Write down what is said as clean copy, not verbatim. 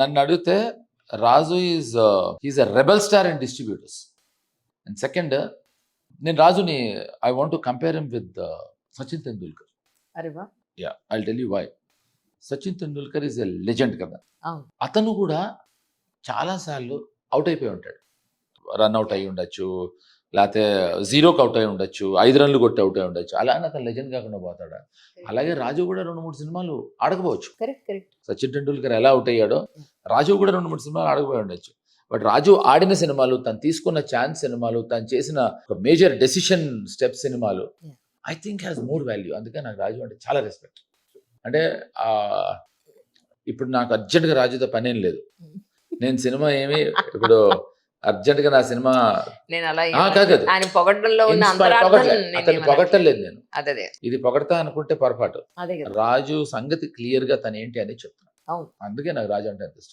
నన్ను అడిగితే Raju is a rebel star and distributors. And second, నేను రాజుని I want to compare him with Sachin Tendulkar. అరే వా. Yeah, I tell you why. Sachin Tendulkar is a legend కదా. అవును. అతను కూడా చాలాసార్లు అవుట్ అయిపోయి ఉంటాడు. రన్అట్ అయి ఉండొచ్చు, లేకపోతే జీరోకి అవుట్ అయి ఉండొచ్చు, 5 రన్లు కొట్టి అవుట్ అయి ఉండొచ్చు. అలా అని అతను లెజెండ్ కాకుండా పోతాడా? అలాగే రాజు కూడా 2-3 సినిమాలు ఆడకపోవచ్చు. Correct correct. సచిన్ టెండూల్కర్ ఎలా అవుట్ అయ్యాడో రాజు కూడా 2-3 సినిమాలు ఆడకపోయి ఉండొచ్చు. బట్ రాజు ఆడిన సినిమాలు, తను తీసుకున్న ఛాన్స్ సినిమాలు, తను చేసిన ఒక మేజర్ డెసిషన్ స్టెప్ సినిమాలు I think has more value. అందుకే నాకు రాజు అంటే చాలా రెస్పెక్ట్. అంటే ఇప్పుడు నాకు అర్జెంట్గా రాజుతో పనేం లేదు. నేను సినిమా ఏమి ఇప్పుడు అర్జెంట్గా నా సినిమా నేను అలా కాదు, ఆయన పొగడ్డంలో ఉన్న Inspire అంతరార్థం పొగట్లే. అతన్ని పొగట్టలేదు నేను. అదే ఇది పొగడతా అనుకుంటే పొరపాటు. అదే కదా. రాజు సంగతి క్లియర్ గా తను ఏంటి అని చెప్తున్నాను. అవును. అందుకే నాకు రాజు అంటే అంత ఇష్టం.